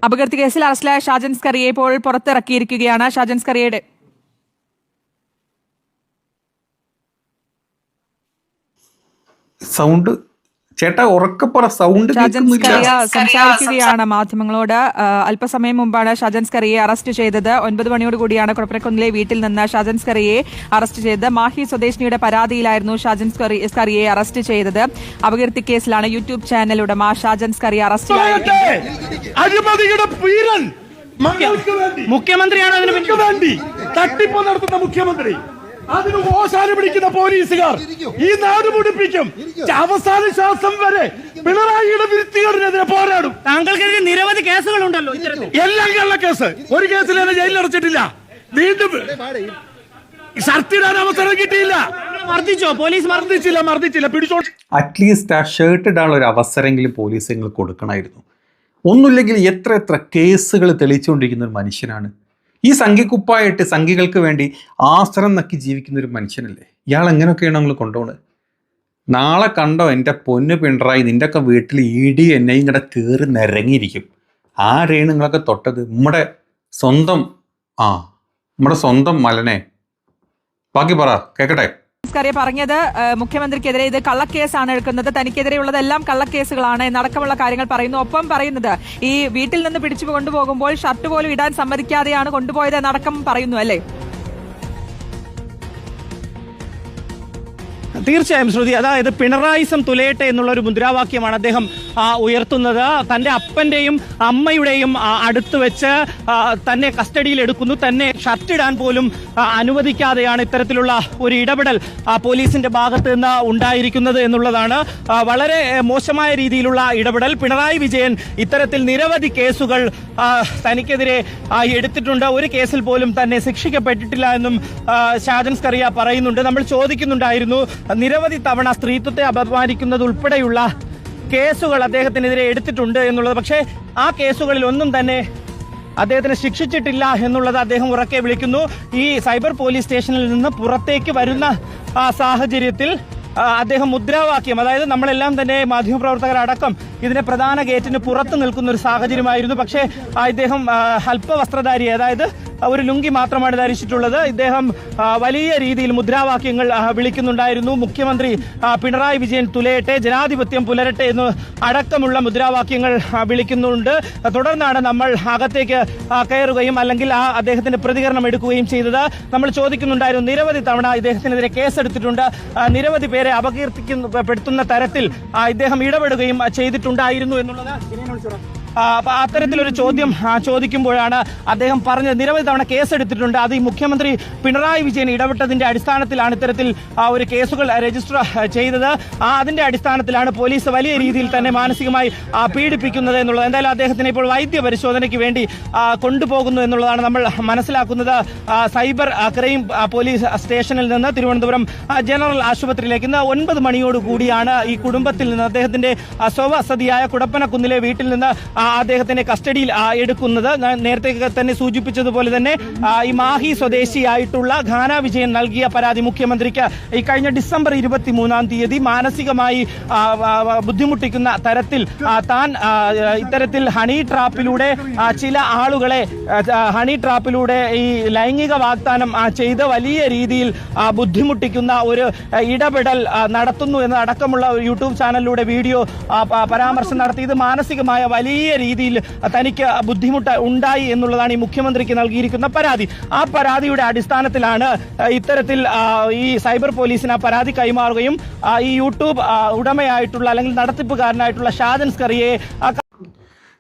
അപകട കേസിൽ അറസ്റ്റിലായ ഷാജൻ സ്കറിയെ ഇപ്പോൾ പുറത്തിറക്കിയിരിക്കുകയാണ്. ഷാജൻ സ്കറിയയുടെ സൗണ്ട് ചേട്ടാ ഉറക്കപ്പുറ സൗണ്ട് ഷാജൻ സ്കറിയ സംസാരിക്കുകയാണ് മാധ്യമങ്ങളോട്. അല്പസമയം മുമ്പാണ് ഷാജൻ സ്കറിയെ അറസ്റ്റ് ചെയ്തത്. 9 മണിയോട് കൂടിയാണ് കുടപ്പനക്കുന്നിലെ വീട്ടിൽ നിന്ന് ഷാജൻ സ്കറിയെ അറസ്റ്റ് ചെയ്തത്. മാഹി സ്വദേശിനിയുടെ പരാതിയിലായിരുന്നു ഷാജൻ സ്കറിയെ അറസ്റ്റ് ചെയ്തത്. അപകീർത്തി കേസിലാണ് യൂട്യൂബ് ചാനൽ ഉടമ ഷാജൻ സ്കറിയ അറസ്റ്റിലായത്. മുഖ്യമന്ത്രിയാണ് അതിനു വേണ്ടി തട്ടിപ്പ് നടത്തുന്ന മുഖ്യമന്ത്രി, അതിന് ഓശാന പിടിക്കുന്ന പോലീസുകാർ ഈ നാട് മുടിപ്പിക്കും. അവസാന ശ്വാസം വരെ പിണറായിയുടെ വൃത്തികേടിനെതിരെ പോരാടും. താങ്കൾക്കെതിരെ നിരവധി കേസുകളുണ്ടല്ലോ, എല്ലാം കള്ള കേസ്. ഒരു കേസിൽ എന്നെ ജയിലിൽ അടച്ചിട്ടില്ല. വീണ്ടും ഷർട്ടിടാൻ അവസരം കിട്ടിയില്ല. മർദ്ദിച്ചോ? പോലീസ് മർദ്ദിച്ചില്ല. പിടിച്ചോ. അറ്റ്ലീസ്റ്റ് ആ ഷർട്ട് ഇടാനുള്ള ഒരു അവസരമെങ്കിലും പോലീസ് നിങ്ങൾ കൊടുക്കണമായിരുന്നു. ഒന്നുമില്ലെങ്കിൽ എത്ര കേസുകൾ തെളിയിച്ചുകൊണ്ടിരിക്കുന്ന ഒരു മനുഷ്യനാണ്. ഈ സംഘിക്കുപ്പായിട്ട് സംഘികൾക്ക് വേണ്ടി ആശ്രം നക്കി ജീവിക്കുന്ന ഒരു മനുഷ്യനല്ലേ ഇയാൾ. എങ്ങനെയൊക്കെയാണ് നിങ്ങൾ കൊണ്ടുപോകുന്നത്? നാളെ കണ്ടോ എൻ്റെ പൊന്ന് പിണറായി, നിൻ്റെയൊക്കെ വീട്ടിൽ ഇടി എന്നെയും ഇങ്ങടെ കയറി നിരങ്ങിയിരിക്കും. ആരെയാണ് നിങ്ങളൊക്കെ തൊട്ടത്? നമ്മുടെ സ്വന്തം മലനെ. ബാക്കി പറ, കേൾക്കട്ടെ. സ്കറിയ പറഞ്ഞത് മുഖ്യമന്ത്രിക്കെതിരെ ഇത് കള്ളക്കേസാണ് എടുക്കുന്നത്, തനിക്കെതിരെയുള്ളതെല്ലാം കള്ളക്കേസുകളാണ് എന്നടക്കമുള്ള കാര്യങ്ങൾ പറയുന്നു. ഒപ്പം പറയുന്നത് ഈ വീട്ടിൽ നിന്ന് പിടിച്ചു കൊണ്ടുപോകുമ്പോൾ ഷർട്ട് പോലും ഇടാൻ സമ്മതിക്കാതെയാണ് കൊണ്ടുപോയത് എന്നടക്കം പറയുന്നു അല്ലേ? തീർച്ചയായും ശ്രുതി, അതായത് പിണറായിസം തുലയട്ടെ എന്നുള്ള ഒരു മുദ്രാവാക്യമാണ് അദ്ദേഹം ഉയർത്തുന്നത്. തൻ്റെ അപ്പൻ്റെയും അമ്മയുടെയും അടുത്ത് വെച്ച് തന്നെ കസ്റ്റഡിയിൽ എടുക്കുന്നു, തന്നെ ഷർട്ടിടാൻ പോലും അനുവദിക്കാതെയാണ് ഇത്തരത്തിലുള്ള ഒരു ഇടപെടൽ പോലീസിന്റെ ഭാഗത്ത് നിന്ന് ഉണ്ടായിരിക്കുന്നത് എന്നുള്ളതാണ് വളരെ മോശമായ രീതിയിലുള്ള ഇടപെടൽ. പിണറായി വിജയൻ ഇത്തരത്തിൽ നിരവധി കേസുകൾ തനിക്കെതിരെ എടുത്തിട്ടുണ്ട്. ഒരു കേസിൽ പോലും തന്നെ ശിക്ഷിക്കപ്പെട്ടിട്ടില്ല എന്നും ഷാജൻ സ്കറിയ പറയുന്നുണ്ട്. നമ്മൾ ചോദിക്കുന്നുണ്ടായിരുന്നു, നിരവധി തവണ സ്ത്രീത്വത്തെ അപമാനിക്കുന്നത് ഉൾപ്പെടെയുള്ള കേസുകൾ അദ്ദേഹത്തിനെതിരെ എടുത്തിട്ടുണ്ട് എന്നുള്ളത്. പക്ഷേ ആ കേസുകളിൽ ഒന്നും തന്നെ അദ്ദേഹത്തിനെ ശിക്ഷിച്ചിട്ടില്ല എന്നുള്ളത് അദ്ദേഹം ഉറക്കെ വിളിക്കുന്നു. ഈ സൈബർ പോലീസ് സ്റ്റേഷനിൽ നിന്ന് പുറത്തേക്ക് വരുന്ന സാഹചര്യത്തിൽ അദ്ദേഹം മുദ്രാവാക്യം, അതായത് നമ്മളെല്ലാം തന്നെ മാധ്യമപ്രവർത്തകരടക്കം ഇതിന്റെ പ്രധാന ഗേറ്റിന് പുറത്ത് നിൽക്കുന്ന ഒരു സാഹചര്യമായിരുന്നു. പക്ഷേ ഇദ്ദേഹം അല്പവസ്ത്രധാരി, അതായത് ഒരു ലുങ്കി മാത്രമാണ് ധരിച്ചിട്ടുള്ളത്. ഇദ്ദേഹം വലിയ രീതിയിൽ മുദ്രാവാക്യങ്ങൾ വിളിക്കുന്നുണ്ടായിരുന്നു. മുഖ്യമന്ത്രി പിണറായി വിജയൻ തുലയട്ടെ, ജനാധിപത്യം പുലരട്ടെ എന്ന് അടക്കമുള്ള മുദ്രാവാക്യങ്ങൾ വിളിക്കുന്നുണ്ട്. തുടർന്നാണ് നമ്മൾ അകത്തേക്ക് കയറുകയും അല്ലെങ്കിൽ അദ്ദേഹത്തിന്റെ പ്രതികരണം എടുക്കുകയും ചെയ്തത്. നമ്മൾ ചോദിക്കുന്നുണ്ടായിരുന്നു, നിരവധി തവണ ഇദ്ദേഹത്തിനെതിരെ കേസെടുത്തിട്ടുണ്ട്, നിരവധി പേരെ അപകീർത്തിപ്പെടുത്തുന്ന തരത്തിൽ ഇദ്ദേഹം ഇടപെടുകയും ചെയ്തിട്ടുണ്ടായിരുന്നു എന്നുള്ളത്. അത്തരത്തിലൊരു ചോദ്യം ചോദിക്കുമ്പോഴാണ് അദ്ദേഹം പറഞ്ഞത്, നിരവധി തവണ കേസെടുത്തിട്ടുണ്ട്, അത് ഈ മുഖ്യമന്ത്രി പിണറായി വിജയൻ ഇടപെട്ടതിന്റെ അടിസ്ഥാനത്തിലാണ് ഇത്തരത്തിൽ ഒരു കേസുകൾ രജിസ്റ്റർ ചെയ്തത്. അതിന്റെ അടിസ്ഥാനത്തിലാണ് പോലീസ് വലിയ രീതിയിൽ തന്നെ മാനസികമായി പീഡിപ്പിക്കുന്നത് എന്നുള്ളത്. എന്തായാലും അദ്ദേഹത്തിനെ ഇപ്പോൾ വൈദ്യ പരിശോധനയ്ക്ക് വേണ്ടി കൊണ്ടുപോകുന്നു എന്നുള്ളതാണ് നമ്മൾ മനസ്സിലാക്കുന്നത്. സൈബർ ക്രൈം പോലീസ് സ്റ്റേഷനിൽ നിന്ന് തിരുവനന്തപുരം ജനറൽ ആശുപത്രിയിലേക്ക് ഇന്ന് 9 മണിയോടുകൂടിയാണ് ഈ കുടുംബത്തിൽ നിന്ന് അദ്ദേഹത്തിന്റെ സ്വവസതിയായ കുടപ്പനക്കുന്നിലെ വീട്ടിൽ നിന്ന് അദ്ദേഹത്തിന്റെ കസ്റ്റഡിയിൽ എടുക്കുന്നത്. നേരത്തെ തന്നെ സൂചിപ്പിച്ചതുപോലെ തന്നെ ഈ മാഹി സ്വദേശിയായിട്ടുള്ള ഘാന വിജയൻ നൽകിയ പരാതി മുഖ്യമന്ത്രിക്ക് ഈ കഴിഞ്ഞ ഡിസംബർ 23-ാം തീയതി മാനസികമായി ബുദ്ധിമുട്ടിക്കുന്ന തരത്തിൽ താൻ ഇത്തരത്തിൽ ഹണി ട്രാപ്പിലൂടെ ചില ആളുകളെ ഈ ലൈംഗിക വാഗ്ദാനം ചെയ്ത് വലിയ രീതിയിൽ ബുദ്ധിമുട്ടിക്കുന്ന ഒരു ഇടപെടൽ നടത്തുന്നു എന്നടക്കമുള്ള യൂട്യൂബ് ചാനലിലൂടെ വീഡിയോ പരാമർശം നടത്തി. ഇത് മാനസികമായ വലിയ രീതിയിൽ തനിക്ക് ബുദ്ധിമുട്ട് ഉണ്ടായി എന്നുള്ളതാണ് ഈ മുഖ്യമന്ത്രിക്ക് നൽകിയിരിക്കുന്ന പരാതി. ആ പരാതിയുടെ അടിസ്ഥാനത്തിലാണ് ഇത്തരത്തിൽ ഈ സൈബർ പോലീസിന് ആ പരാതി കൈമാറുകയും ഈ യൂട്യൂബ് ഉടമയായിട്ടുള്ള അല്ലെങ്കിൽ നടത്തിപ്പുകാരനായിട്ടുള്ള ഷാജൻ സ്കറിയെ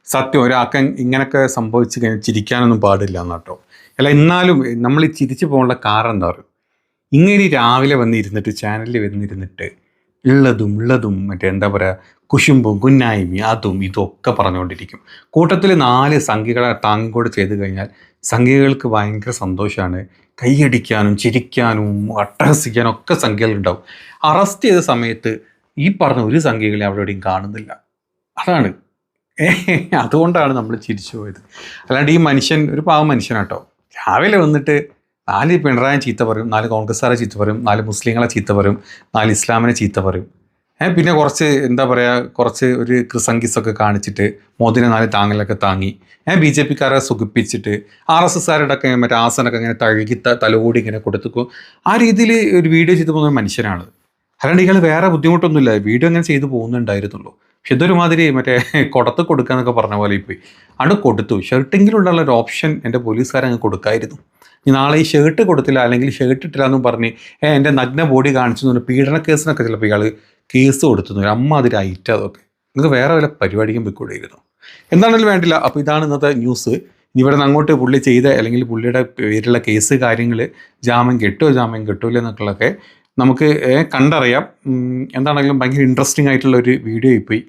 സത്യം ഒരാൾക്ക് ഇങ്ങനെയൊക്കെ സംഭവിച്ചു കഴിഞ്ഞാൽ ചിരിക്കാനൊന്നും പാടില്ല എന്നാട്ടോ. അല്ല, എന്നാലും നമ്മൾ ഈ ചിരിച്ചു പോകാനുള്ള കാരണം എന്താ പറയുക, ഇങ്ങനെ രാവിലെ വന്നിരുന്നിട്ട് ചാനലിൽ വന്നിരുന്നിട്ട് ഉള്ളതും മറ്റേ എന്താ പറയുക കുശുമ്പും കുന്നായ്മയും അതും ഇതൊക്കെ പറഞ്ഞുകൊണ്ടിരിക്കും. കൂട്ടത്തിൽ 4 സംഘികളെ താങ്ങിക്കൂടെ ചെയ്ത് കഴിഞ്ഞാൽ സംഘികൾക്ക് ഭയങ്കര സന്തോഷമാണ്. കൈയടിക്കാനും ചിരിക്കാനും അട്ടഹസിക്കാനും ഒക്കെ സംഖ്യകളുണ്ടാവും. അറസ്റ്റ് ചെയ്ത സമയത്ത് ഈ പറഞ്ഞ ഒരു സംഖ്യകളെ അവിടെ എവിടെയും കാണുന്നില്ല. അതാണ് അതുകൊണ്ടാണ് നമ്മൾ ചിരിച്ചു പോയത്. അല്ലാണ്ട് ഈ മനുഷ്യൻ ഒരു പാവം മനുഷ്യനാട്ടോ. രാവിലെ വന്നിട്ട് 4 പിണറായി ചീത്ത പറയും, 4 കോൺഗ്രസ്സുകാരെ ചീത്ത പറയും, 4 മുസ്ലിങ്ങളെ ചീത്ത പറയും, 4 ഇസ്ലാമിനെ ചീത്ത പറയും. പിന്നെ കുറച്ച് എന്താ പറയുക, കുറച്ച് ഒരു ക്രിസംഗിസൊക്കെ കാണിച്ചിട്ട് മോദിനെ 4 താങ്ങലൊക്കെ താങ്ങി BJP-ക്കാരെ സുഖിപ്പിച്ചിട്ട് RSS-കാരുടെ ഒക്കെ മറ്റേ ആസനൊക്കെ ഇങ്ങനെ തഴുകി തലോടി ഇങ്ങനെ കൊടുത്തു. ആ രീതിയിൽ ഒരു വീഡിയോ ചെയ്തു പോകുന്ന മനുഷ്യനാണ്. അല്ലാണ്ട് ഇയാൾ വേറെ ബുദ്ധിമുട്ടൊന്നുമില്ല, വീഡിയോ അങ്ങനെ ചെയ്തു പോകുന്നുണ്ടായിരുന്നുള്ളൂ. പക്ഷെ ഇതൊരുമാതിരി മറ്റേ കൊടുത്ത് കൊടുക്കുക എന്നൊക്കെ പറഞ്ഞ പോലെ പോയി അവിടെ കൊടുത്തു. ഷർട്ടെങ്കിലും ഉള്ള ഒരു ഓപ്ഷൻ എൻ്റെ പോലീസുകാരങ്ങ് കൊടുക്കായിരുന്നു. ഇനി നാളെ ഈ ഷർട്ട് കൊടുത്തില്ല അല്ലെങ്കിൽ ഷർട്ട് ഇട്ടില്ല എന്നും പറഞ്ഞ് എൻ്റെ നഗ്ന ബോഡി കാണിച്ചു എന്ന് പീഡന കേസിനൊക്കെ ചിലപ്പോൾ ഇയാൾ കേസ് കൊടുത്തു. അമ്മ അതിൽ ഐറ്റം അതൊക്കെ നിങ്ങൾക്ക് വേറെ വല്ല പരിപാടിക്കും പോയിക്കൂടെയിരുന്നു. എന്താണെങ്കിലും വേണ്ടില്ല. അപ്പോൾ ഇതാണ് ഇന്നത്തെ ന്യൂസ്. ഇനി ഇവിടെ നിന്ന് അങ്ങോട്ട് പുള്ളി ചെയ്ത അല്ലെങ്കിൽ പുള്ളിയുടെ പേരിലുള്ള കേസ് കാര്യങ്ങൾ ജാമ്യം കിട്ടില്ല എന്നൊക്കെയുള്ളതൊക്കെ നമുക്ക് കണ്ടറിയാം. എന്താണെങ്കിലും ഭയങ്കര ഇൻട്രസ്റ്റിംഗ് ആയിട്ടുള്ള ഒരു വീഡിയോ ആയിപ്പോയി.